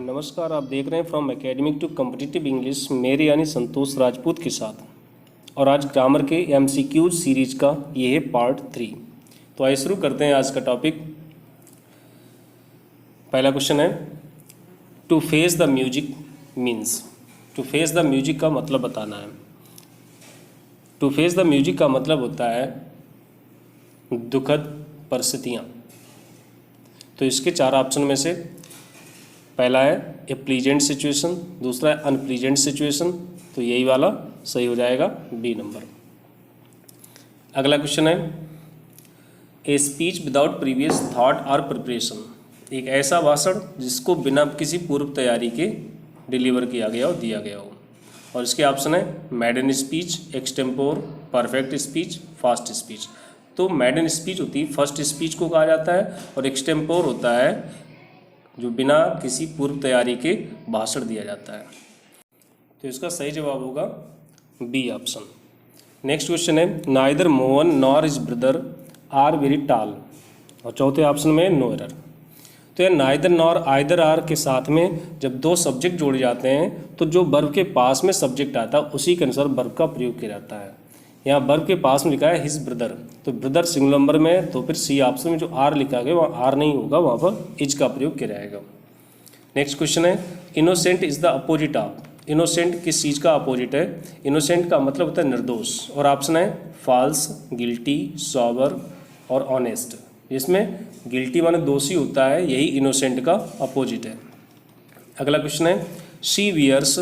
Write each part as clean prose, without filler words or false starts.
नमस्कार, आप देख रहे हैं from academic to competitive English मेरे यानी संतोष राजपूत के साथ। और आज ग्रामर के एमसीक्यूज सीरीज का ये है पार्ट 3। तो आइए शुरू करते हैं आज का टॉपिक। पहला क्वेश्चन है, to face the music means. To face the music का मतलब बताना है। टू फेस द म्यूजिक का मतलब होता है दुखद परिस्थितियाँ। तो इसके 4 ऑप्शन में से पहला है ए प्लीजेंट सिचुएशन, दूसरा है अनप्लीजेंट सिचुएशन, तो यही वाला सही हो जाएगा बी नंबर। अगला क्वेश्चन है, a speech without previous thought और प्रिपरेशन। एक ऐसा भाषण जिसको बिना किसी पूर्व तैयारी के डिलीवर किया गया हो, दिया गया हो। और इसके ऑप्शन है मैडन speech, extempore, perfect speech, fast speech. तो मैडन स्पीच होती है फर्स्ट स्पीच को कहा जाता है, और एक्सटेम्पोर होता है जो बिना किसी पूर्व तैयारी के भाषण दिया जाता है। तो इसका सही जवाब होगा बी ऑप्शन। नेक्स्ट क्वेश्चन है, neither Mohan nor his brother are very tall. और चौथे ऑप्शन में नो एरर। तो यह नाइदर नॉर आइदर आर के साथ में जब 2 सब्जेक्ट जोड़े जाते हैं तो जो वर्ब के पास में सब्जेक्ट आता है उसी के अनुसार वर्ब का प्रयोग किया जाता है। यहाँ वर्ब के पास में लिखा है हिज ब्रदर, तो ब्रदर सिंगुलर नंबर में, तो फिर सी ऑप्शन में जो आर लिखा गया वहाँ आर नहीं होगा, वहाँ पर इज का प्रयोग किया जाएगा। नेक्स्ट क्वेश्चन है, innocent is the opposite of. Innocent किस चीज़ का अपोजिट है? इनोसेंट का मतलब होता है निर्दोष। और ऑप्शन है फॉल्स, गिल्टी, सॉबर और ऑनेस्ट। जिसमें गिल्टी माने दोषी होता है, यही इनोसेंट का अपोजिट है। अगला क्वेश्चन है, she wears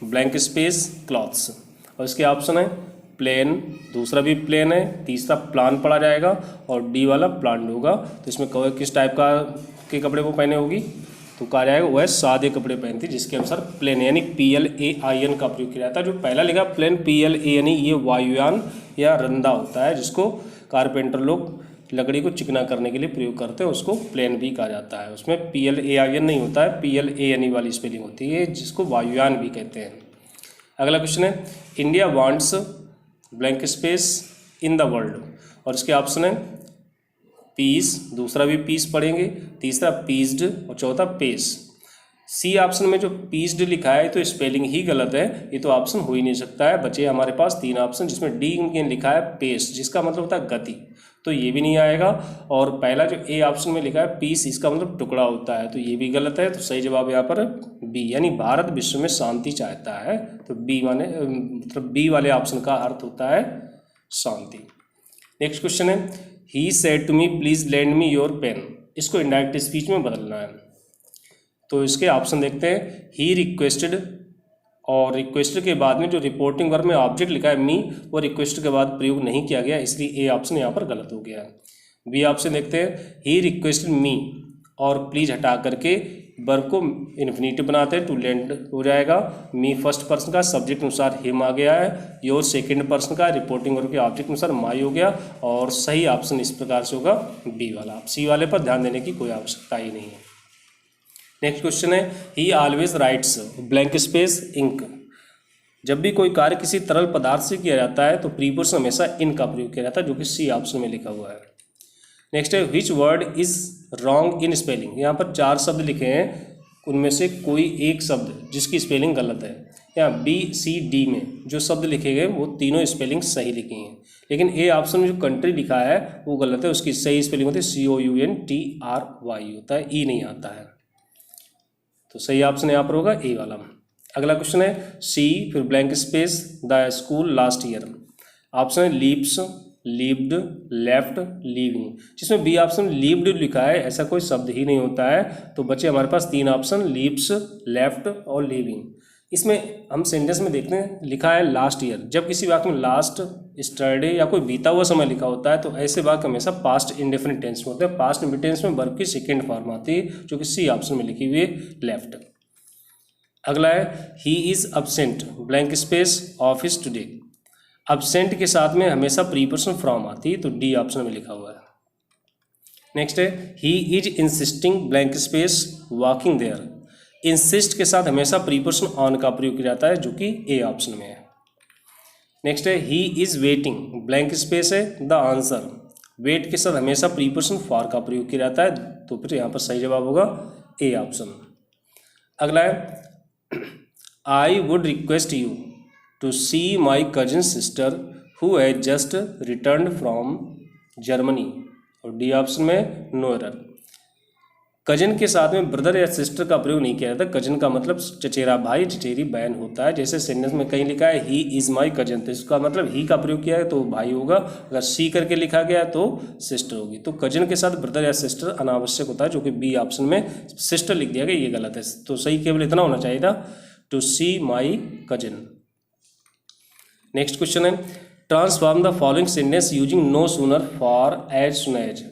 blank space clothes. और इसके ऑप्शन है प्लेन, दूसरा भी प्लेन है, तीसरा प्लान पढ़ा जाएगा, और डी वाला प्लान होगा। तो इसमें किस टाइप का के कपड़े वो पहने होगी? तो कहा जाएगा वह सादे कपड़े पहनती, जिसके अनुसार प्लेन यानी PLAIN का प्रयोग किया जाता है। जो पहला लिखा प्लेन PLAN, ये वायुयान या रंदा होता है, जिसको कारपेंटर लोग लकड़ी को चिकना करने के लिए प्रयोग करते हैं, उसको प्लेन भी कहा जाता है। उसमें PLAIN नहीं होता है, PLANE वाली स्पेलिंग होती है, जिसको वायुयान भी कहते हैं। अगला क्वेश्चन है, India wants blank space in the world. और इसके ऑप्शन है पीस, दूसरा भी पीस पढ़ेंगे, तीसरा पीस्ड और चौथा पेस। सी ऑप्शन में जो पीस्ड लिखा है तो स्पेलिंग ही गलत है, ये तो ऑप्शन हो ही नहीं सकता है। बचे हमारे पास 3 ऑप्शन, जिसमें डी में लिखा है पेस, जिसका मतलब होता है गति, तो ये भी नहीं आएगा। और पहला जो ए ऑप्शन में लिखा है पीस, इसका मतलब टुकड़ा होता है, तो ये भी गलत है। तो सही जवाब यहाँ पर बी, यानी भारत विश्व में शांति चाहता है। तो बी माने मतलब बी वाले ऑप्शन का अर्थ होता है शांति। नेक्स्ट क्वेश्चन है, he said to me please lend me your pen. इसको इनडायरेक्ट स्पीच में बदलना है। तो इसके ऑप्शन देखते हैं, ही रिक्वेस्टेड, और रिक्वेस्टेड के बाद में जो रिपोर्टिंग वर्ब में ऑब्जेक्ट लिखा है मी, वो रिक्वेस्ट के बाद प्रयोग नहीं किया गया, इसलिए ए ऑप्शन यहाँ पर गलत हो गया है। बी ऑप्शन देखते हैं, ही रिक्वेस्टेड मी, और प्लीज हटा करके वर्ब को इन्फिनिटिव बनाते हैं, टू लेंड हो जाएगा। मी फर्स्ट पर्सन का, सब्जेक्ट अनुसार हिम आ गया है। योर सेकेंड पर्सन का, रिपोर्टिंग वर्ब के ऑब्जेक्ट अनुसार माई हो गया। और सही ऑप्शन इस प्रकार से होगा बी वाला। सी वाले पर ध्यान देने की कोई आवश्यकता ही नहीं है। नेक्स्ट क्वेश्चन है, he always writes blank space ink. जब भी कोई कार्य किसी तरल पदार्थ से किया जाता है तो प्रीपोजिशन हमेशा इन का प्रयोग किया जाता है, जो कि सी ऑप्शन में लिखा हुआ है। नेक्स्ट है, which word is wrong in spelling. यहाँ पर 4 शब्द लिखे हैं, उनमें से कोई एक शब्द जिसकी स्पेलिंग गलत है। यहाँ बी सी डी में जो शब्द लिखे गए वो तीनों स्पेलिंग सही लिखी हैं, लेकिन ए ऑप्शन में जो कंट्री लिखा है वो गलत है। उसकी सही स्पेलिंग होती है COUNTRY होता है, ई नहीं आता है। तो सही ऑप्शन यहाँ पर होगा ए वाला। अगला क्वेश्चन है, सी फिर blank space the school last year. Option है लीव्स, लीव्ड, लेफ्ट, लीविंग। जिसमें बी ऑप्शन लीव्ड लिखा है, ऐसा कोई शब्द ही नहीं होता है। तो बचे हमारे पास 3 ऑप्शन, लीव्स, लेफ्ट और लीविंग। इसमें हम सेंटेंस में देखते हैं लिखा है लास्ट ईयर। जब किसी वाक्य में लास्ट, स्टरडे या कोई बीता हुआ समय लिखा होता है तो ऐसे वाक्य हमेशा पास्ट इंडेफिनिट टेंस में होते हैं। पास्ट इंडेफिनिट टेंस में वर्ब की सेकेंड फॉर्म आती है, जो कि सी ऑप्शन में लिखी हुई है, लेफ्ट। अगला है, he is absent blank space office today. Absent के साथ में हमेशा प्रीपोजिशन फ्रॉम आती है, तो डी ऑप्शन में लिखा हुआ है। नेक्स्ट है, he is insisting blank space walking there. Insist के साथ हमेशा प्रीपोजिशन ऑन का प्रयोग किया जाता है, जो कि ए ऑप्शन में है। नेक्स्ट है, he is waiting blank space है द आंसर। वेट के साथ हमेशा प्रीपोजिशन फॉर का प्रयोग किया जाता है, तो फिर यहाँ पर सही जवाब होगा ए ऑप्शन। अगला है I would request you to see my cousin sister who has just return from Germany. और डी ऑप्शन में नो एरर। कजिन के साथ में ब्रदर या सिस्टर का प्रयोग नहीं किया जाता। कजिन का मतलब चचेरा भाई चचेरी बहन होता है। जैसे सेंटेंस में कहीं लिखा है ही इज़ माई कजिन, तो इसका मतलब ही का प्रयोग किया है तो भाई होगा। अगर सी करके लिखा गया है तो सिस्टर होगी। तो कजिन के साथ ब्रदर या सिस्टर अनावश्यक होता है, जो कि बी ऑप्शन में सिस्टर लिख दिया गया, ये गलत है। तो सही केवल इतना होना चाहिए था, to see my cousin. Next question है transform the following sentence using no sooner for as soon as.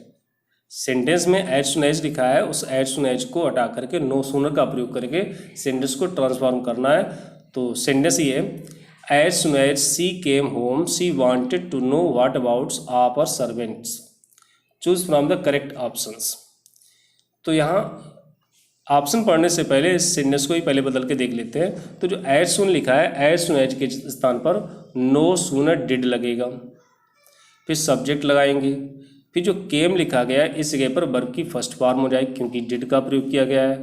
Sentence में एज सुन एज लिखा है, उस एज सुन एज को हटा करके नो सूनर का प्रयोग करके सेंटेंस को ट्रांसफॉर्म करना है। तो सेंटेंस ये है as soon as she came home she wanted to know what abouts our servants, choose from the correct options. तो यहाँ ऑप्शन पढ़ने से पहले इस सेंटेंस को ही पहले बदल के देख लेते हैं। तो जो एज सुन लिखा है, एज सुन एज के स्थान पर नो सूनर डिड लगेगा, फिर सब्जेक्ट लगाएंगे, फिर जो केम लिखा गया है इस जगह पर वर्ब की फर्स्ट फॉर्म हो जाएगी क्योंकि डिड का प्रयोग किया गया है,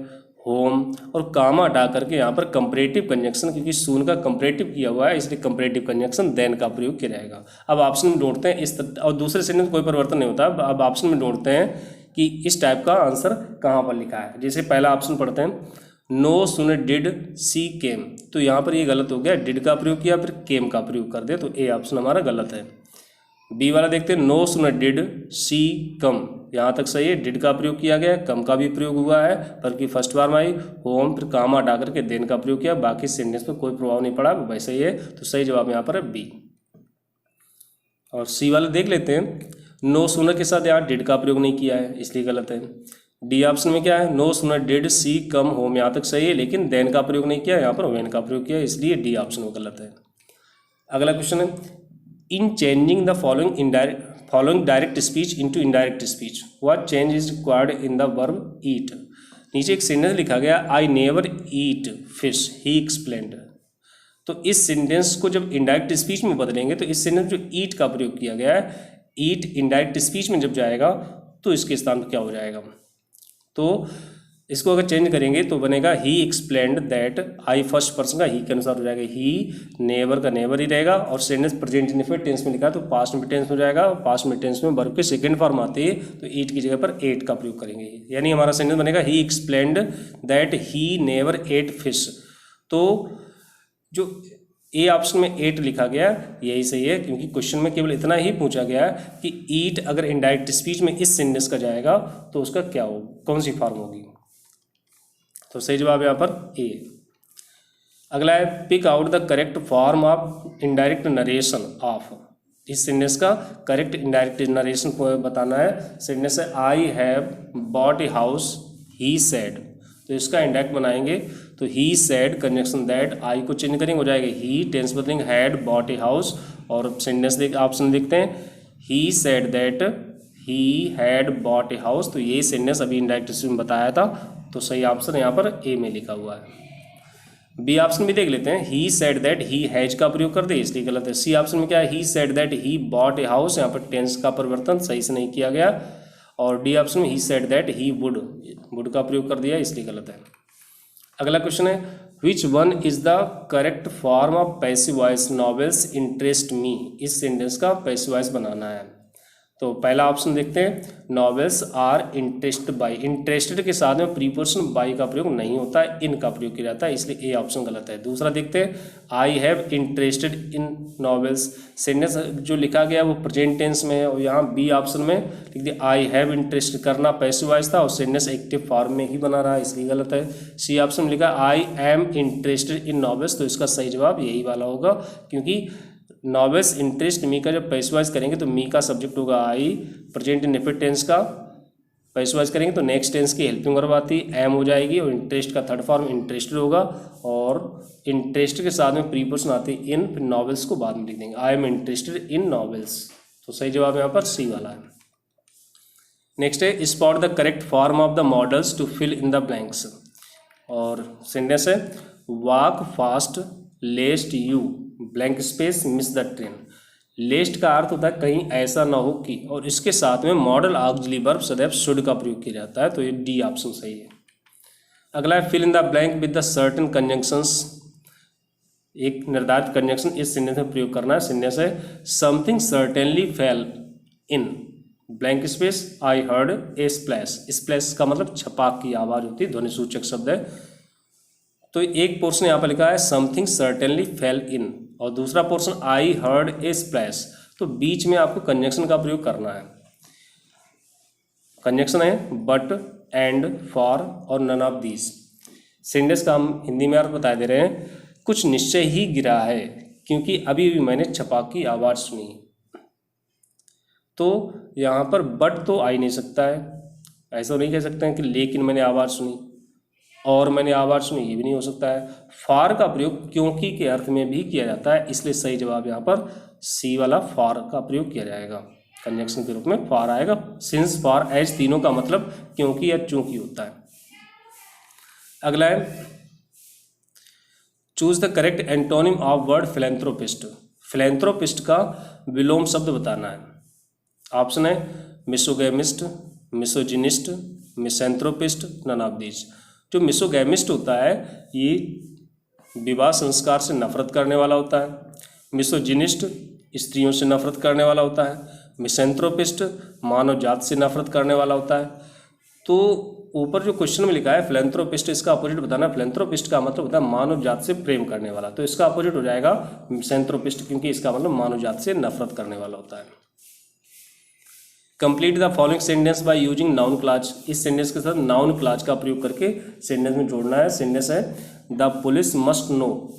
होम, और कामा हटा करके यहाँ पर कंपैरेटिव कंजंक्शन, क्योंकि सून का कंपैरेटिव किया हुआ है इसलिए कंपैरेटिव कंजंक्शन देन का प्रयोग किया जाएगा। अब ऑप्शन में ढूंढते हैं इस और दूसरे सेंटेंस में कोई परिवर्तन नहीं होता। अब ऑप्शन में ढूंढते हैं कि इस टाइप का आंसर कहाँ पर लिखा है। जैसे पहला ऑप्शन पढ़ते हैं नो सूनर डिड सी केम, तो यहाँ पर ये गलत हो गया, डिड का प्रयोग किया फिर केम का प्रयोग कर दे, तो ए ऑप्शन हमारा गलत है। बी वाला देखते हैं नो सूनर डिड सी कम, यहाँ तक सही है, डिड का प्रयोग किया गया, कम का भी प्रयोग हुआ है, पर की फर्स्ट फॉर्म आई, होम, फिर कामा हटा करके देन का प्रयोग किया, बाकी सेंटेंस पर कोई प्रभाव नहीं पड़ा, वैसे ही है। तो सही जवाब यहाँ पर है बी। और सी वाला देख लेते हैं नो सूनर के साथ यहाँ डिड का प्रयोग नहीं किया है इसलिए गलत है। डी ऑप्शन में क्या है no sooner did she come home, यहाँ तक सही है, लेकिन देन का प्रयोग नहीं किया, यहाँ पर वेन का प्रयोग किया, इसलिए डी ऑप्शन में गलत है। अगला क्वेश्चन है in changing the following direct speech into indirect speech what change is required in the verb eat. नीचे एक सेंटेंस लिखा गया I never eat fish he explained. तो इस सेंटेंस को जब इनडायरेक्ट स्पीच में बदलेंगे तो इस सेंटेंस जो ईट का प्रयोग किया गया है, ईट इनडायरेक्ट स्पीच में जब जाएगा तो इसके स्थान पर क्या हो जाएगा। तो इसको अगर चेंज करेंगे तो बनेगा he explained that, I first person का ही के अनुसार हो जाएगा, ही नेवर का नेवर ही रहेगा, और सेंटेंस प्रेजेंट इंडेफिनिट टेंस में लिखा तो पास्ट में टेंस हो जाएगा, पास्ट में टेंस में वर्ब की सेकंड फॉर्म आती है तो ईट की जगह पर एट का प्रयोग करेंगे, यानी हमारा सेंटेंस बनेगा he explained that he never ate fish. तो जो ए ऑप्शन में एट लिखा गया यही सही है, क्योंकि क्वेश्चन में केवल इतना ही पूछा गया है कि ईट अगर इनडायरेक्ट स्पीच में इस सेंटेंस का जाएगा तो उसका क्या हो, कौन सी फॉर्म होगी। तो सही जवाब यहाँ पर ए। अगला है pick out the correct form of indirect narration of. इस सेंटेंस का करेक्ट इनडायरेक्ट नरेशन को बताना है। सेंटेंस है I have bought a house he said, तो इसका इंडायरेक्ट बनाएंगे तो he said conjunction that, I को चेंज करेंगे हो जाएगा ही, टेंस बदलेंगे हैड बॉट ए हाउस, और सेंटेंस ऑप्शन देखते हैं he said that he had bought a house, तो ये सेंटेंस अभी इनडायरेक्ट में बताया था, तो सही ऑप्शन यहाँ पर ए में लिखा हुआ है। बी ऑप्शन भी देख लेते हैं he said that he has का प्रयोग कर दे इसलिए गलत है। सी ऑप्शन में क्या है he said that he bought a house, यहाँ पर टेंस का परिवर्तन सही से नहीं किया गया, और डी ऑप्शन में ही सेड दैट ही वुड का प्रयोग कर दिया इसलिए गलत है। अगला क्वेश्चन है which one is the correct form of passive voice novels interest me. इस सेंटेंस का पैसिव वॉइस बनाना है। तो पहला ऑप्शन देखते हैं novels are interested by, interested के साथ में प्रीपोजिशन बाई का प्रयोग नहीं होता है, इन का प्रयोग किया जाता है, इसलिए ए ऑप्शन गलत है। दूसरा देखते हैं I have interested in novels, sentence जो लिखा गया वो प्रेजेंट टेंस में है, और यहाँ बी ऑप्शन में लिख दिया आई हैव इंटरेस्ट करना पैसिव वॉइस था और सेंटेंस एक्टिव फॉर्म में ही बना रहा है इसलिए गलत है। सी ऑप्शन में लिखा I am interested in novels, तो इसका सही जवाब यही वाला होगा, क्योंकि नॉवेल्स इंटरेस्ट मी का जब पैसिव वॉइस करेंगे तो मी का सब्जेक्ट होगा आई, प्रेजेंट इंडेफिनिट टेंस का पैसिव वॉइस करेंगे तो नेक्स्ट टेंस की हेल्पिंग वर्ब आती एम हो जाएगी, और इंटरेस्ट का थर्ड फॉर्म इंटरेस्टेड होगा, और इंटरेस्ट के साथ में प्रीपोजिशन आती है इन, फिर नॉवेल्स को बाद में लिख देंगे I am interested in novels, तो सही जवाब यहाँ पर सी वाला है। नेक्स्ट है spot the correct form of the modals to fill in the blanks, और सेंटेंस है walk fast lest you blank space miss the train. Lest का अर्थ होता है कहीं ऐसा ना हो कि, और इसके साथ में मॉडल ऑक्सिलरी वर्ब सदैव शुड का प्रयोग किया जाता है, तो ये डी ऑप्शन सही है। अगला है fill in the blank with the certain conjunctions. एक निर्धारित कंजंक्शन इस सेंटेंस में प्रयोग करना है। सेंटेंस है something certainly fail in blank space I heard a splash. Splash का मतलब छपाक की आवाज़ होती है, ध्वनि सूचक शब्द है। तो एक पोर्शन यहाँ पर लिखा है समथिंग सर्टेनली फेल इन और दूसरा portion I heard a splash. तो बीच में आपको कंजंक्शन का प्रयोग करना है। कंजंक्शन है बट, एंड, फॉर और नन ऑफ दीज। सेंटेंस का हम हिंदी में अर्थ बता दे रहे हैं। कुछ निश्चय ही गिरा है क्योंकि अभी भी मैंने छपाक की आवाज़ सुनी। तो यहाँ पर बट तो आ ही नहीं सकता है, ऐसा नहीं कह सकते हैं कि लेकिन मैंने आवाज़ सुनी और मैंने आवाज़ सुनी, ये भी नहीं हो सकता है। फार का प्रयोग क्योंकि के अर्थ में भी किया जाता है, इसलिए सही जवाब यहाँ पर सी वाला फार का प्रयोग किया जाएगा। कंजंक्शन के रूप में फार आएगा। सिंस, फार, एज तीनों का मतलब क्योंकि या चूंकि होता है। अगला है choose the correct antonym of word philanthropist. Philanthropist का विलोम शब्द बताना है। ऑप्शन है misogamist, misogynist, misanthropist, none of these. जो मिसोगैमिस्ट होता है ये विवाह संस्कार से नफरत करने वाला होता है। मिसोजिनिस्ट स्त्रियों से नफरत करने वाला होता है। मिसेंथ्रोपिस्ट मानव जात से नफरत करने वाला होता है। तो ऊपर जो क्वेश्चन में लिखा है फिलेंथ्रोपिस्ट, इसका अपोजिट बताना। फिलेंथ्रोपिस्ट का मतलब होता है मानव जात से प्रेम करने वाला, तो इसका अपोजिट हो जाएगा मिसेंथ्रोपिस्ट, क्योंकि इसका मतलब मानव जात से नफरत करने वाला होता है। Complete the following sentence by using noun clause. इस सेंटेंस के साथ नाउन क्लॉज का प्रयोग करके सेंटेंस में जोड़ना है। सेंटेंस है द पुलिस मस्ट नो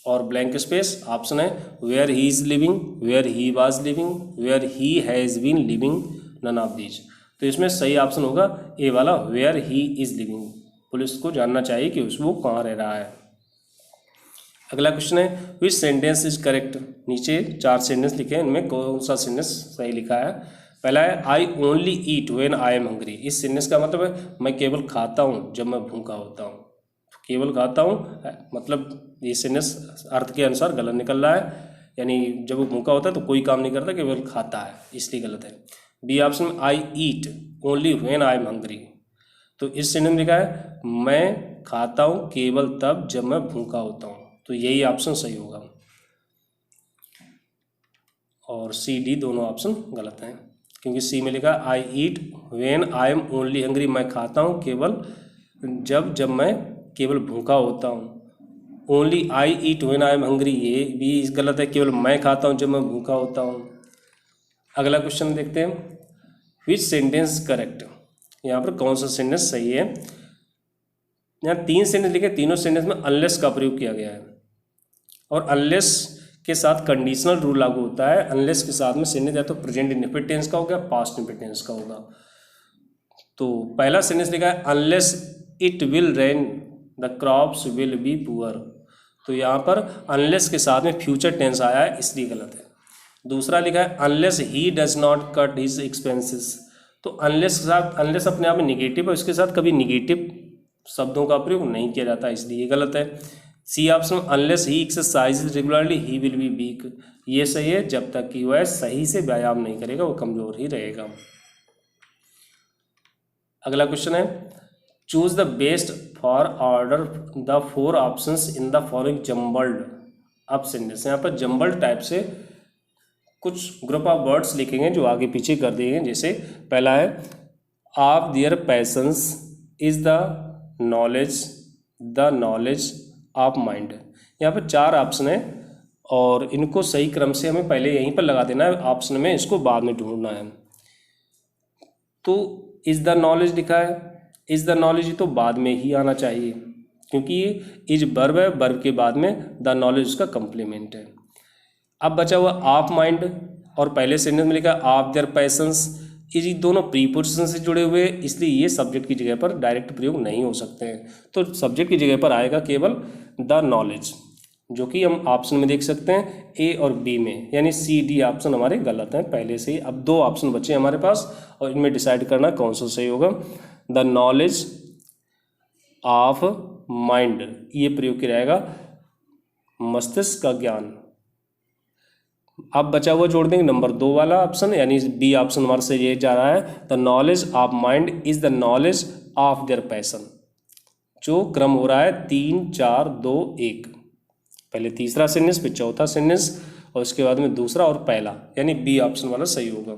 और ब्लैंक स्पेस। ऑप्शन है where he is living, where he was living, where he has been living, none of these. तो इसमें सही ऑप्शन होगा ए वाला where he is living. Police को जानना चाहिए कि वो कहाँ रह रहा है। अगला क्वेश्चन है विच सेंटेंस इज करेक्ट। नीचे 4 सेंटेंस लिखे हैं, इनमें कौन सा सेंटेंस सही लिखा है। पहला है I only eat when I am hungry. इस सेंटेंस का मतलब है मैं केवल खाता हूँ जब मैं भूखा होता हूँ। केवल खाता हूँ मतलब ये सेंटेंस अर्थ के अनुसार गलत निकल रहा है, यानी जब वो भूखा होता है तो कोई काम नहीं करता, केवल खाता है, इसलिए गलत है। बी ऑप्शन में I eat only when I am hungry. तो इस सेंटेंस में लिखा है मैं खाता हूँ केवल तब जब मैं भूखा होता हूँ, तो यही ऑप्शन सही होगा। और सी डी दोनों ऑप्शन गलत हैं, क्योंकि सी में लिखा I eat when I am only hungry, मैं खाता हूँ केवल जब मैं केवल भूखा होता हूँ। Only I eat when I am hungry ये भी गलत है, केवल मैं खाता हूँ जब मैं भूखा होता हूँ। अगला क्वेश्चन देखते हैं विच सेंटेंस करेक्ट। यहाँ पर कौन सा सेंटेंस सही है। यहाँ 3 सेंटेंस लिखे, तीनों सेंटेंस में अनलेस का प्रयोग किया गया है और अनलेस के साथ कंडीशनल रूल लागू होता है। अनलेस के साथ में सेंटेंस या तो प्रेजेंट इंडेफिनिट टेंस का होगा, पास्ट इंडेफिनिट टेंस का होगा। तो पहला सेंटेंस लिखा है unless it will rain the crops will be poor. तो यहाँ पर अनलेस के साथ में फ्यूचर टेंस आया है, इसलिए गलत है। दूसरा लिखा है unless he does not cut his expenses. तो अनलेस के साथ, अनलेस अपने आप में निगेटिव है, उसके साथ कभी निगेटिव शब्दों का प्रयोग नहीं किया जाता, इसलिए गलत है। C option unless he exercise regularly he will be weak. ये सही है, जब तक कि वह सही से व्यायाम नहीं करेगा वो कमजोर ही रहेगा। अगला क्वेश्चन है choose the best for order the 4 options in the following jumbled up sentence. यहाँ पर जम्बल्ड टाइप से कुछ ग्रुप ऑफ वर्ड्स लिखेंगे जो आगे पीछे कर देंगे। जैसे पहला है of their patience is the knowledge of mind. यहाँ पर 4 ऑप्शन है और इनको सही क्रम से हमें पहले यहीं पर लगा देना है ऑप्शन में, इसको बाद में ढूंढना है। तो इज द नॉलेज लिखा है, इज द नॉलेज तो बाद में ही आना चाहिए, क्योंकि ये इज वर्ब है, वर्ब के बाद में द नॉलेज उसका कंप्लीमेंट है। अब बचा हुआ ऑफ माइंड और पहले सेंटेंस में लिखा ऑफ देयर पैशंस, ये दोनों प्रीपोजिशन से जुड़े हुए, इसलिए ये सब्जेक्ट की जगह पर डायरेक्ट प्रयोग नहीं हो सकते हैं। तो सब्जेक्ट की जगह पर आएगा केवल द नॉलेज, जो कि हम ऑप्शन में देख सकते हैं ए और बी में, यानी सी डी ऑप्शन हमारे गलत हैं पहले से ही। अब 2 ऑप्शन बचे हमारे पास और इनमें डिसाइड करना कौन सा सही होगा। द नॉलेज ऑफ माइंड ये प्रयोग किया जाएगा मस्तिष्क का ज्ञान। अब बचा हुआ जोड़ देंगे नंबर 2 वाला ऑप्शन, यानी बी ऑप्शन हमारे से ये जा रहा है the knowledge of mind is the knowledge of their passion. जो क्रम हो रहा है 3 4 2 1, पहले तीसरा सेंटेंस फिर चौथा सेंटेंस और उसके बाद में दूसरा और पहला, यानी बी ऑप्शन वाला सही होगा।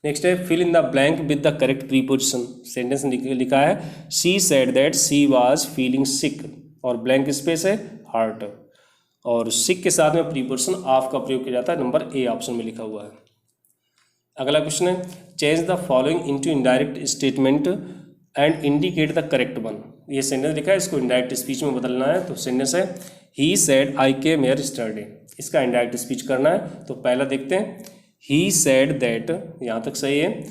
नेक्स्ट है fill in the blank with the correct preposition. Sentence लिखा है she said that she was feeling sick और ब्लैंक स्पेस है हार्ट, और सिक के साथ में प्रीपोजिशन ऑफ का प्रयोग किया जाता है, नंबर ए ऑप्शन में लिखा हुआ है। अगला क्वेश्चन है change the following into indirect statement and indicate the correct one. ये सेंटेंस लिखा है, इसको इनडायरेक्ट स्पीच में बदलना है। तो सेंटेंस है he said I came here yesterday, इसका इनडायरेक्ट स्पीच करना है। तो पहला देखते हैं, ही सेड दैट, यहाँ तक सही है,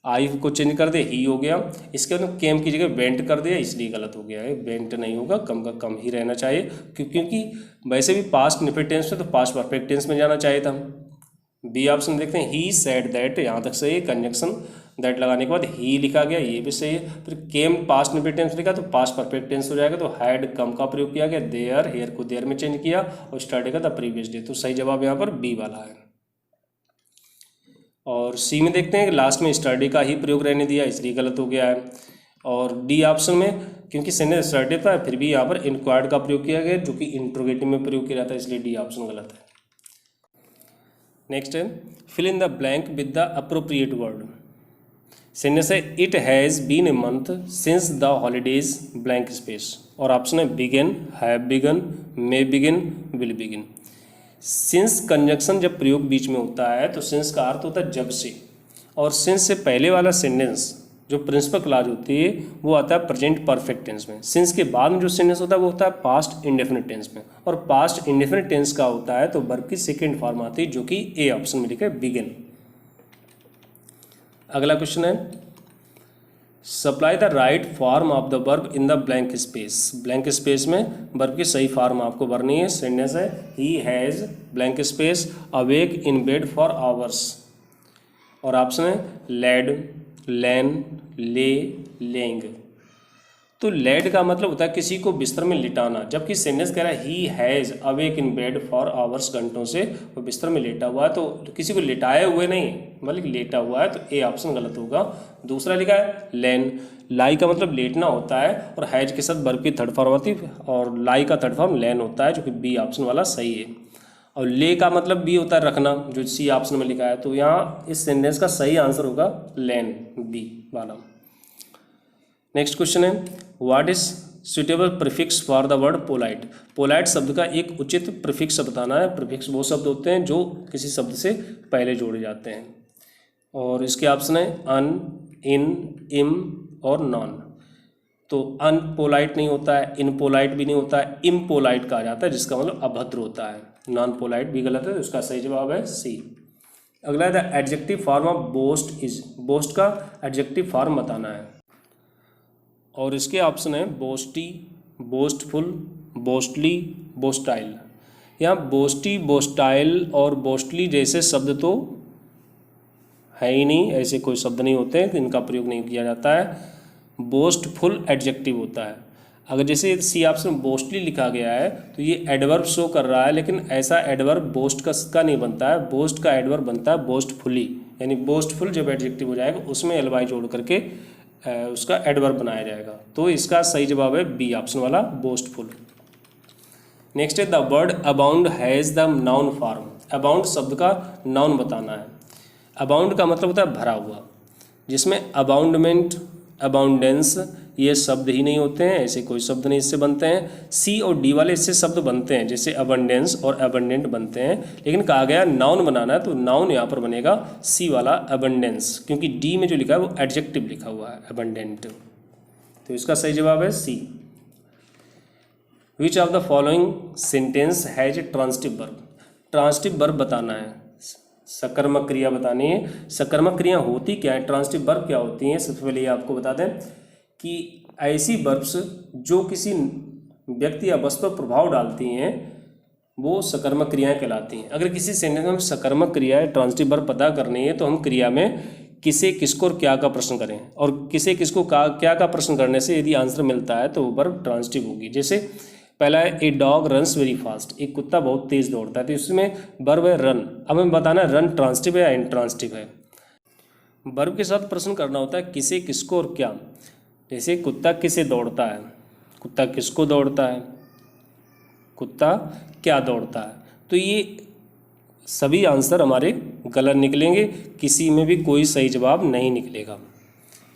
आई को चेंज कर दे ही हो गया, इसके बाद केम की जगह वेंट कर दिया इसलिए गलत हो गया है, वेंट नहीं होगा, कम का कम ही रहना चाहिए, क्योंकि वैसे भी पास्ट इंडेफिनिट टेंस में तो पास्ट परफेक्ट टेंस में जाना चाहिए था। बी ऑप्शन देखते हैं ही सेड दैट, यहाँ तक सही है, कंजक्शन दैट लगाने के बाद ही लिखा गया, ये भी सही है। फिर केम पास्ट इंडेफिनिट टेंस लिखा तो पास्ट परफेक्ट टेंस हो जाएगा, तो हैड कम का प्रयोग किया गया, देयर हेयर को देयर में चेंज किया और स्टार्ट का द प्रीवियस डे, तो सही जवाब यहाँ पर बी वाला है। और सी में देखते हैं कि लास्ट में स्टडी का ही प्रयोग रहने दिया इसलिए गलत हो गया है। और डी ऑप्शन में क्योंकि सेंटेंस स्टडी था फिर भी यहाँ पर इंक्वायर्ड का प्रयोग किया गया जो कि इंट्रोगेटिव में प्रयोग किया जाता है, इसलिए डी ऑप्शन गलत है। नेक्स्ट है fill in the blank with the appropriate word. Sentence है it has been a month since the holidays blank space, और ऑप्शन है begin, have begun, may begin, will begin. Since conjunction जब प्रयोग बीच में होता है तो सिंस का अर्थ होता है जब से, और सिंस से पहले वाला सेंटेंस जो प्रिंसिपल क्लॉज होती है वो आता है प्रेजेंट परफेक्ट टेंस में। सिंस के बाद में जो सेंटेंस होता है वो होता है पास्ट इंडेफिनिट टेंस में, और पास्ट इंडेफिनिट टेंस का होता है तो वर्ब की सेकेंड फॉर्म आती है जो कि ए ऑप्शन में लिखा है बिगिन। अगला क्वेश्चन है supply the right form of the verb in the blank space. Blank space में वर्ब की सही फॉर्म आपको भरनी है। सेंटेंस है he has blank space awake in bed for hours, और ऑप्शन है लेड, लैन, ले, लेंग। तो लेड का मतलब होता है किसी को बिस्तर में लिटाना, जबकि सेंटेंस कह रहा है he has awake in bed for hours, घंटों से वो बिस्तर में लेटा हुआ है, तो किसी को लिटाए हुए नहीं बल्कि लेटा हुआ है, तो ए ऑप्शन गलत होगा। दूसरा लिखा है लैन, लाई का मतलब लेटना होता है और हैज के साथ वर्ब की थर्ड फॉर्म आती है, और लाई का थर्ड फॉर्म लैन होता है जो कि बी ऑप्शन वाला सही है। और ले का मतलब बी होता है रखना, जो सी ऑप्शन में लिखा है, तो यहाँ इस सेंटेंस का सही आंसर होगा लैन, बी वाला। नेक्स्ट क्वेश्चन है what is suitable prefix for the word polite. Polite शब्द का एक उचित प्रीफिक्स बताना है। प्रीफिक्स वो शब्द होते हैं जो किसी शब्द से पहले जोड़े जाते हैं, और इसके ऑप्शन है अन, इन, इम और नॉन। तो अनपोलाइट नहीं होता है, इनपोलाइट भी नहीं होता है, इम्पोलाइट कहा जाता है जिसका मतलब अभद्र होता है। नॉन पोलाइट भी गलत है, तो उसका सही जवाब है सी। अगला है the adjective form of boast is. Boast का एडजेक्टिव फॉर्म बताना है, और इसके ऑप्शन है बोस्टी, बोस्टफुल, बोस्टली, बोस्टाइल। यहाँ बोस्टी, बोस्टाइल और बोस्टली जैसे शब्द तो है ही नहीं, ऐसे कोई शब्द नहीं होते हैं, इनका प्रयोग नहीं किया जाता है। बोस्टफुल एडजेक्टिव होता है। अगर जैसे सी ऑप्शन बोस्टली लिखा गया है तो ये एडवर्ब शो कर रहा है, लेकिन ऐसा एडवर्ब बोस्ट का नहीं बनता है, बोस्ट का एडवर्ब बनता है बोस्टफुली, यानी बोस्टफुल जब एडजेक्टिव हो जाएगा उसमें एलवाई जोड़ करके उसका एडवर्ब बनाया जाएगा, तो इसका सही जवाब है बी ऑप्शन वाला बोस्टफुल। नेक्स्ट है the word abound has the noun form. Abound शब्द का नाउन बताना है। अबाउंड का मतलब होता है भरा हुआ, जिसमें अबाउंडमेंट, अबाउंडेंस ये शब्द ही नहीं होते हैं, ऐसे कोई शब्द नहीं इससे बनते हैं। सी और डी वाले इससे शब्द बनते हैं, जैसे अबंडेंस और अबंडेंट बनते हैं, लेकिन कहा गया नाउन बनाना है, तो नाउन यहाँ पर बनेगा सी वाला अबंडेंस, क्योंकि डी में जो लिखा है वो एडजेक्टिव लिखा हुआ है अबंडेंट, तो इसका सही जवाब है C. Which of the following sentence has a transitive verb. Transitive verb बताना है, सकर्मक क्रिया बतानी है। सकर्मक क्रिया होती क्या है, ट्रांसिटिव वर्ब क्या होती हैं, सबसे पहले ये आपको बता दें कि ऐसी वर्ब्स जो किसी व्यक्ति या वस्तु पर प्रभाव डालती हैं वो सकर्मक क्रियाएं कहलाती हैं। अगर किसी सेंटेंस में सकर्मक क्रिया ट्रांसिटिव वर्ब पता करनी है तो हम क्रिया में किसे, किसको और क्या का प्रश्न करें, और किसे, किसको, क्या का प्रश्न करने से यदि आंसर मिलता है तो वो वर्ब ट्रांसिटिव होगी। जैसे पहला है a dog runs very fast, एक कुत्ता बहुत तेज दौड़ता है, तो इसमें वर्ब है रन। अब हमें बताना है रन ट्रांसिटिव है या इंट्रांसिटिव है। वर्ब के साथ प्रश्न करना होता है किसे, किसको और क्या। जैसे कुत्ता किसे दौड़ता है, कुत्ता किसको दौड़ता है, कुत्ता क्या दौड़ता है। तो ये सभी आंसर हमारे गलत निकलेंगे, किसी में भी कोई सही जवाब नहीं निकलेगा।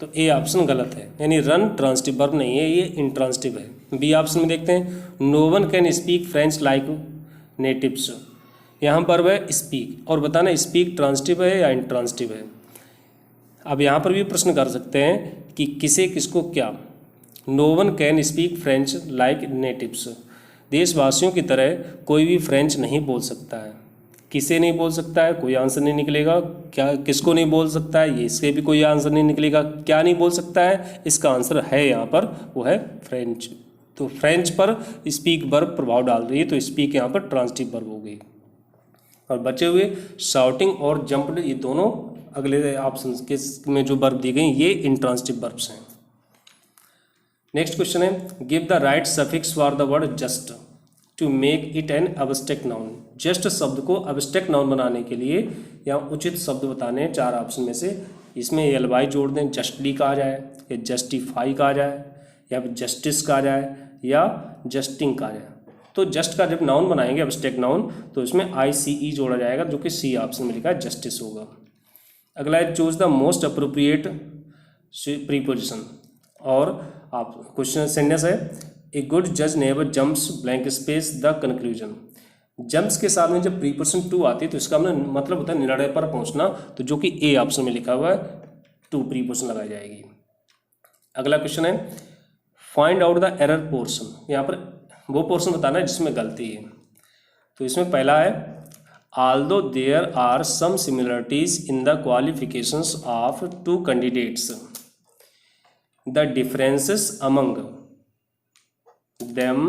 तो ए ऑप्शन गलत है, यानी रन ट्रांसिटिव वर्ब नहीं है, ये इंट्रांसिटिव है। बी ऑप्शन में देखते हैं, no one can speak French like natives. यहाँ वर्ब है स्पीक और बताना स्पीक ट्रांसिटिव है या इंट्रांसिटिव है। अब यहाँ पर भी प्रश्न कर सकते हैं कि किसे किसको क्या। No one can speak French like natives, देशवासियों की तरह कोई भी फ्रेंच नहीं बोल सकता है। किसे नहीं बोल सकता है, कोई आंसर नहीं निकलेगा। क्या किसको नहीं बोल सकता है, ये इसके भी कोई आंसर नहीं निकलेगा। क्या नहीं बोल सकता है, इसका आंसर है यहाँ पर, वो है फ्रेंच। तो फ्रेंच पर स्पीक वर्ब प्रभाव डाल रही है, तो स्पीक यहाँ पर ट्रांसिटिव वर्ब हो गई। और बचे हुए शाउटिंग और जंप्ड, ये दोनों अगले ऑप्शन के में जो वर्ब दी गई ये इंट्रांसिटिव वर्ब्स हैं। नेक्स्ट क्वेश्चन है, give the right suffix for the word just to make it an abstract noun. Just शब्द को एब्स्ट्रैक्ट नाउन बनाने के लिए या उचित शब्द बताने हैं चार ऑप्शन में से। इसमें एल वाई जोड़ दें, जस्टली कहा जाए या जस्टिफाई कहा जाए या जस्टिस कहा जाए या जस्टिंग कहा जाए। तो जस्ट का जब नाउन बनाएंगे एब्स्ट्रैक्ट नाउन तो इसमें ICE जोड़ा जाएगा, जो कि सी ऑप्शन में लिखा है जस्टिस होगा। अगला है, choose the most appropriate preposition. और आप क्वेश्चन सेंटेंस है, ए गुड जज never jumps blank space the conclusion. Jumps के साथ में जब प्रीपोजिशन टू आती है तो इसका मतलब होता है निर्णय पर पहुंचना, तो जो कि ए ऑप्शन में लिखा हुआ है टू प्रीपोजिशन लगाई जाएगी। अगला क्वेश्चन है, find out the error portion. यहाँ पर वो पोर्शन बताना है जिसमें गलती है। तो इसमें पहला है, although there are some similarities in the qualifications of two candidates, the differences among them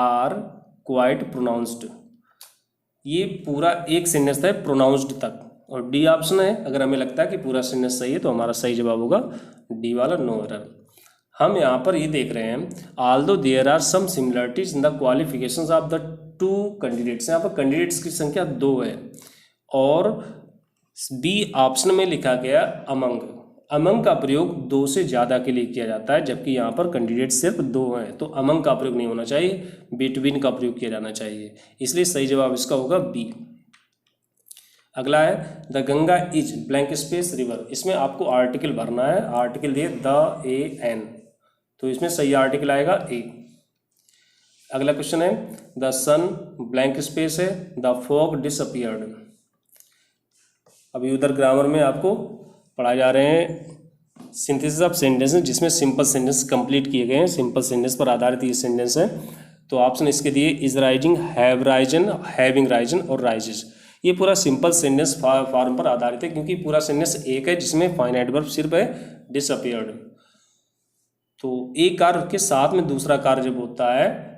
are quite pronounced। ये पूरा एक सेंटेंस है प्रोनाउंस्ड तक, और डी ऑप्शन है। अगर हमें लगता है कि पूरा सेंटेंस सही है तो हमारा सही जवाब होगा डी वाला, नो एरर। हम यहाँ पर ये देख रहे हैं, although there are some similarities in the qualifications of the two candidates. यहाँ पर कैंडिडेट्स की संख्या 2 है और बी ऑप्शन में लिखा गया अमंग। अमंग का प्रयोग 2 से ज़्यादा के लिए किया जाता है, जबकि यहाँ पर कैंडिडेट सिर्फ 2 हैं, तो अमंग का प्रयोग नहीं होना चाहिए, बिटवीन का प्रयोग किया जाना चाहिए। इसलिए सही जवाब इसका होगा बी। अगला है, the Ganga is blank space river. इसमें आपको आर्टिकल भरना है, आर्टिकल दिए द, ए, एन, तो इसमें सही आर्टिकल आएगा ए। अगला क्वेश्चन है, द सन ब्लैंक स्पेस है द फॉग डिसअपियर्ड। अभी उधर ग्रामर में आपको पढ़ाए जा रहे हैं सिंथेसिस ऑफ सेंटेंस, जिसमें सिंपल सेंटेंस कंप्लीट किए गए हैं। सिंपल सेंटेंस पर आधारित ये सेंटेंस है। तो ऑप्शन इसके दिए, is rising, have Ryzen, having Ryzen और राइजेज। ये पूरा सिंपल सेंटेंस फॉर्म पर आधारित है, क्योंकि पूरा सेंटेंस एक है जिसमें फाइनाइट वर्ब सिर्फ है डिसअपियर्ड। तो एक कार्य के साथ में दूसरा कार्य जब होता है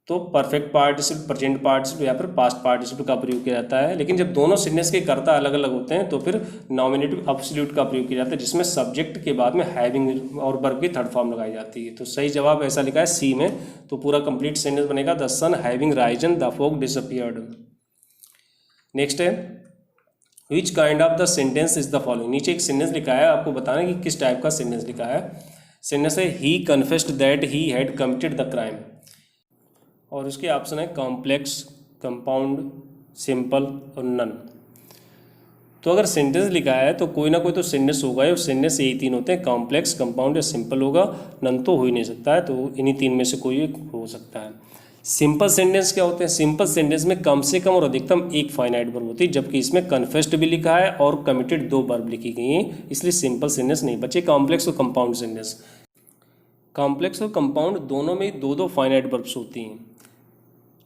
तो परफेक्ट पार्टिसिपल, प्रेजेंट पार्टिसिपल या फिर पास्ट पार्टिसिपल का प्रयोग किया जाता है। लेकिन जब दोनों सेंटेंस के कर्ता अलग अलग होते हैं तो फिर नॉमिनेटिव एब्सोल्यूट का प्रयोग किया जाता है, जिसमें सब्जेक्ट के बाद में हैविंग और वर्ब की थर्ड फॉर्म लगाई जाती है। तो सही जवाब ऐसा लिखा है सी में। तो पूरा कंप्लीट सेंटेंस बनेगा, the sun having risen the fog disappeared. Next है, which kind of the sentence is the following. नीचे एक सेंटेंस लिखा है, आपको बताना है कि किस टाइप का सेंटेंस लिखा है। सेंटेंस है, he confessed that he had committed the crime. और उसके ऑप्शन है कॉम्प्लेक्स, कंपाउंड, सिंपल और नन। तो अगर सेंटेंस लिखा है तो कोई ना कोई तो सेंटेंस होगा ही, और सेंटेंस यही 3 होते हैं, कॉम्प्लेक्स, कंपाउंड या सिंपल होगा। नन तो हो ही नहीं सकता है, तो इन्हीं 3 में से कोई एक हो सकता है। सिंपल सेंटेंस क्या होते हैं? सिंपल सेंटेंस में कम से कम और अधिकतम एक फाइनाइट वर्ब होती है, जबकि इसमें कन्फेस्ड भी लिखा है और कमिटेड 2 वर्ब लिखी गई हैं, इसलिए सिंपल सेंटेंस नहीं बचे। कॉम्प्लेक्स और कंपाउंड सेंटेंस, कॉम्प्लेक्स और कंपाउंड दोनों में 2-2 फाइनाइट वर्ब्स होती हैं,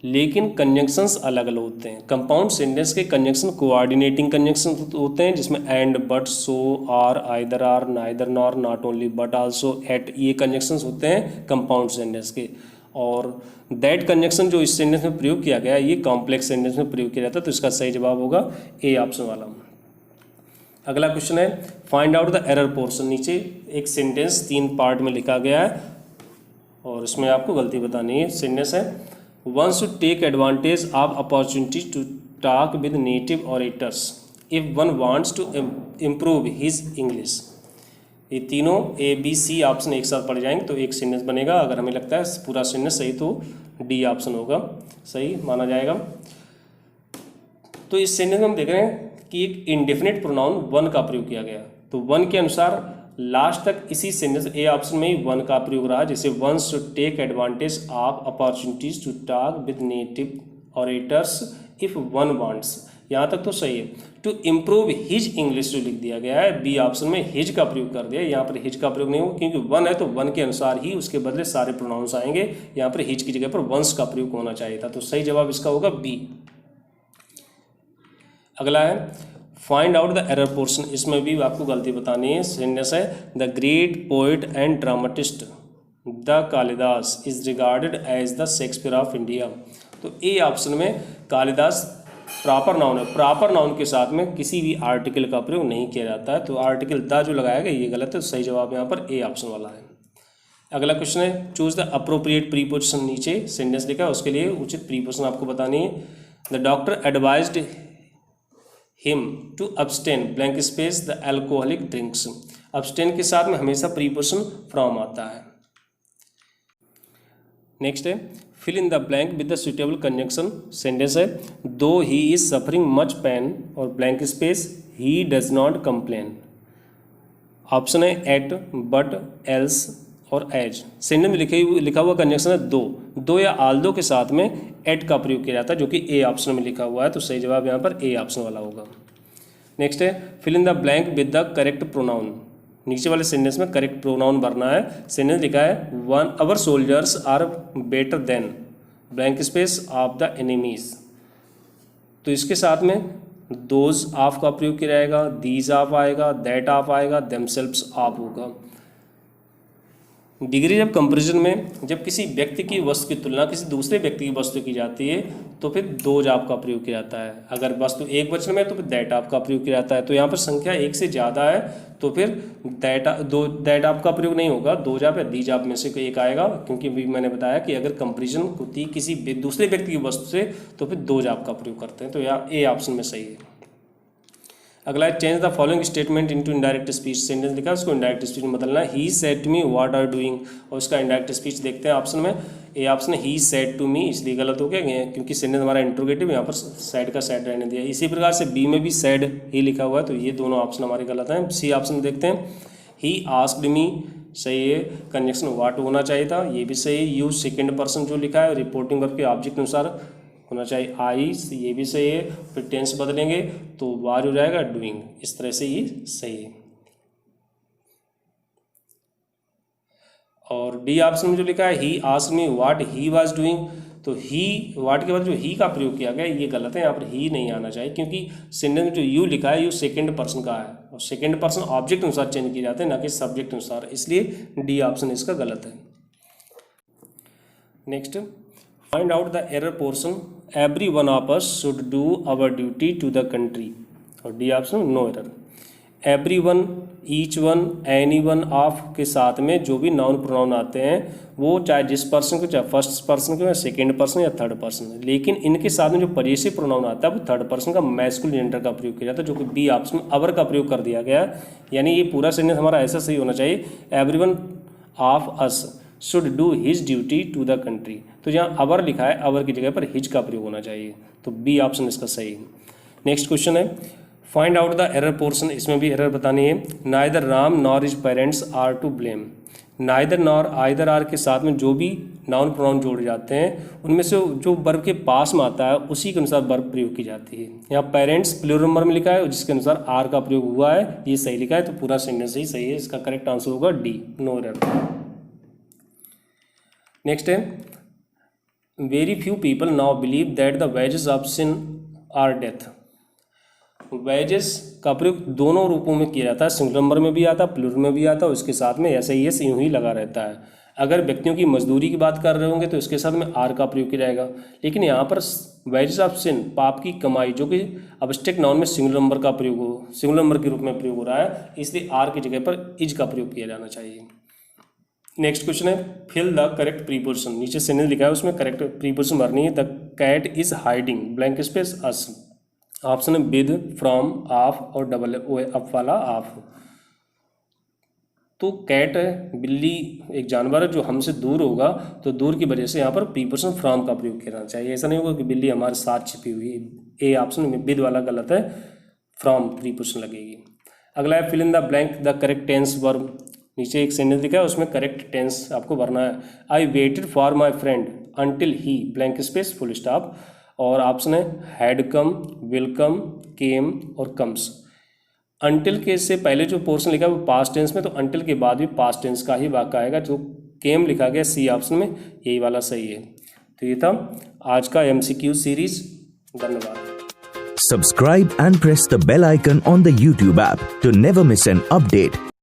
लेकिन कंजंक्शंस अलग अलग होते हैं। कंपाउंड सेंटेंस के कंजंक्शन कोऑर्डिनेटिंग कंजंक्शन होते हैं, जिसमें and, but, so, or, either, neither, nor, not only, but also, yet, ये कंजंक्शंस होते हैं कंपाउंड सेंटेंस के। और दैट कंजंक्शन जो इस सेंटेंस में प्रयोग किया गया है, ये कॉम्प्लेक्स सेंटेंस में प्रयोग किया जाता है, तो इसका सही जवाब होगा ए ऑप्शन वाला। अगला क्वेश्चन है, find out the error portion. नीचे एक सेंटेंस 3 पार्ट में लिखा गया है और इसमें आपको गलती बतानी है। सेंटेंस है, one should take advantage of opportunities to talk with native orators if one wants to improve his English। ये तीनों ए बी सी ऑप्शन एक साथ पड़ जाएंगे तो एक सेंटेंस बनेगा। अगर हमें लगता है पूरा सेंटेंस सही तो डी ऑप्शन होगा सही माना जाएगा। तो इस सेंटेंस में हम देख रहे हैं कि एक इंडेफिनिट प्रोनाउन वन का प्रयोग किया गया, तो वन के अनुसार लास्ट तक इसी सेंटेंस ए ऑप्शन में ही वन का प्रयोग रहा, जैसे one should take advantage of opportunities to talk with native orators if one wants. यहाँ तक तो सही है। टू इम्प्रूव हिज इंग्लिश जो लिख दिया गया है, बी ऑप्शन में हिज का प्रयोग कर दिया। यहाँ पर हिज का प्रयोग नहीं होगा क्योंकि वन है तो वन के अनुसार ही उसके बदले सारे प्रोनाउंस आएंगे। यहाँ पर हिज की जगह पर वंस का प्रयोग होना चाहिए था, तो सही जवाब इसका होगा बी। अगला है find out the error portion. इसमें भी आपको गलती बतानी है। सेंटेंस है the great poet and dramatist the Kalidas is regarded as the Shakespeare of India. तो ए ऑप्शन में कालिदास प्रॉपर नाउन है, प्रॉपर नाउन के साथ में किसी भी आर्टिकल का प्रयोग नहीं किया जाता है, तो आर्टिकल द जो लगाया गया ये गलत है। तो सही जवाब यहाँ पर ए ऑप्शन वाला है। अगला क्वेश्चन है चूज द अप्रोप्रिएट प्रीपोजिशन। नीचे सेंटेंस लिखा है उसके लिए उचित प्रीपोजिशन आपको बतानी है। The doctor advised him to abstain blank space the alcoholic drinks. Abstain के साथ में हमेशा प्रीपोजिशन फ्रॉम आता है। नेक्स्ट है fill in the blank with the suitable conjunction. Sentence है though he is suffering much pain और blank space he does not complain. Option है एट, बट, एल्स और एज। सेंटेंस में लिखा हुआ कंजंक्शन है दो या आल्दो के साथ में एट का प्रयोग किया जाता है, जो कि ए ऑप्शन में लिखा हुआ है, तो सही जवाब यहाँ पर ए ऑप्शन वाला होगा। नेक्स्ट है fill in the blank with the correct pronoun. नीचे वाले सेंटेंस में करेक्ट प्रोनाउन भरना है। सेंटेंस लिखा है one our soldiers are better than blank space of the enemies. तो इसके साथ में दोज ऑफ का प्रयोग किया जाएगा, दीज ऑफ आएगा, दैट ऑफ आएगा, देमसेल्व्स ऑफ होगा। डिग्री जब कंपैरिजन में जब किसी व्यक्ति की वस्तु की तुलना किसी दूसरे व्यक्ति की वस्तु की जाती है तो फिर दोज ऑफ का प्रयोग किया जाता है। अगर वस्तु एक वचन में है तो फिर दैट ऑफ का प्रयोग किया जाता है। तो यहाँ पर संख्या एक से ज़्यादा है तो फिर दैट ऑफ का प्रयोग नहीं होगा, दोज ऑफ या दीज ऑफ में से कोई एक आएगा, क्योंकि भी मैंने बताया कि अगर कंपैरिजन होती है किसी दूसरे व्यक्ति की वस्तु से तो फिर दोज ऑफ का प्रयोग करते हैं। तो यहाँ ए ऑप्शन में सही है। अगला है change the following statement into indirect speech. Sentence लिखा है उसको इनडायरेक्ट स्पीच में बदलना है। He said to me what are doing, और उसका इनडायरेक्ट स्पीच देखते हैं ऑप्शन में। A option he said to me, इसलिए गलत हो गया क्योंकि सेंटेंस हमारा इंट्रोगेटिव, यहाँ पर साइड का साइड रहने दिया। इसी प्रकार से बी में भी सेड ही लिखा हुआ है, तो ये दोनों ऑप्शन हमारे गलत हैं। सी ऑप्शन देखते हैं ही आस्क्ड मी, सही है। कंजंक्शन व्हाट होना चाहिए था, ये भी सही है। यूज सेकेंड पर्सन जो लिखा है रिपोर्टिंग वर्ब के ऑब्जेक्ट अनुसार होना चाहिए आई, ये भी सही है। फिर टेंस बदलेंगे तो वाज हो जाएगा डूइंग, इस तरह से ये सही है। और डी ऑप्शन में जो लिखा है he asked me what he was doing, तो ही व्हाट के बाद जो ही का प्रयोग किया गया ये गलत है। यहाँ पर ही नहीं आना चाहिए क्योंकि सेंटेंस में जो यू लिखा है यू सेकेंड पर्सन का है और सेकेंड पर्सन ऑब्जेक्ट अनुसार चेंज किए जाते हैं, ना कि सब्जेक्ट अनुसार, इसलिए डी ऑप्शन इसका गलत है। Next find out the error portion. Every one of us should do our duty to the country, और D option no error. Every one, each one, any one, of के साथ में जो भी नाउन प्रोनाउन आते हैं वो चाहे जिस पर्सन को, चाहे फर्स्ट पर्सन को, या सेकेंड पर्सन या थर्ड पर्सन, लेकिन इनके साथ में जो पजेसिव प्रोनाउन आता है वो थर्ड पर्सन का मैस्कुलिन जेंडर का प्रयोग किया जाता है, जो कि बी ऑप्शन में अवर का प्रयोग कर दिया गया। यानी ये पूरा सेंटेंस हमारा ऐसा सही होना चाहिए every one of us should do his duty to the country. तो जहाँ अवर लिखा है अवर की जगह पर हिज का प्रयोग होना चाहिए, तो बी ऑप्शन इसका सही है। नेक्स्ट क्वेश्चन है find out the error portion. इसमें भी एरर बतानी है। Neither Ram nor his parents are to blame. Neither nor either or के साथ में जो भी नाउन प्रोनाउन जोड़े जाते हैं उनमें से जो वर्ब के पास में आता है उसी के अनुसार वर्ब प्रयोग की जाती है। यहाँ पेरेंट्स प्लूरल नंबर में लिखा है जिसके अनुसार आर का प्रयोग हुआ है, ये सही लिखा है, तो पूरा सेंटेंस ही सही है। इसका करेक्ट आंसर होगा डी, नो एरर। नेक्स्ट है very few people now believe that the wages of sin are death. Wages का प्रयोग दोनों रूपों में किया जाता है, सिंगल नंबर में भी आता है, प्लूरल में भी आता है, उसके साथ में ऐसे ही यूं ही लगा रहता है। अगर व्यक्तियों की मजदूरी की बात कर रहे होंगे तो इसके साथ में आर का प्रयोग किया जाएगा, लेकिन यहाँ पर वेजेस ऑफ सिन, पाप की कमाई, जो कि अब्स्ट्रैक्ट नाउन में सिंगल नंबर का प्रयोग हो, सिंगल नंबर के रूप में प्रयोग हो रहा है, इसलिए आर की जगह पर इज का प्रयोग किया जाना चाहिए। नेक्स्ट क्वेश्चन है फिल द करेक्ट प्रीपोजिशन। नीचे सेंटेंस लिखा है उसमें करेक्ट प्रीपोजिशन भरनी है। The cat is hiding blank space us. Option है विद, फ्रॉम, ऑफ और डबल ओ अप वाला ऑफ। तो कैट है, बिल्ली एक जानवर है जो हमसे दूर होगा, तो दूर की वजह से यहाँ पर प्रीपोजिशन फ्रॉम का प्रयोग करना चाहिए। ऐसा नहीं होगा कि बिल्ली हमारे साथ छिपी हुई है। ए ऑप्शन में विद वाला गलत है, फ्रॉम प्रीपोजिशन लगेगी। अगला है fill in the blank the correct tense verb. नीचे एक सेंटेंस दिखा है, उसमें करेक्ट टेंस आपको भरना है। I waited for my friend until he blank space full stop. और ऑप्शन है हैड कम, विल कम, केम और कम्स। अंटिल के से पहले जो पोर्शन लिखा है वो पास्ट टेंस में, तो अंटिल के बाद भी पास्ट टेंस का ही वाक्य आएगा। जो केम लिखा गया सी ऑप्शन में, यही वाला सही है। तो ये था आज का MCQ सीरीज। धन्यवाद। Subscribe and press the bell icon on the YouTube app to never miss an update.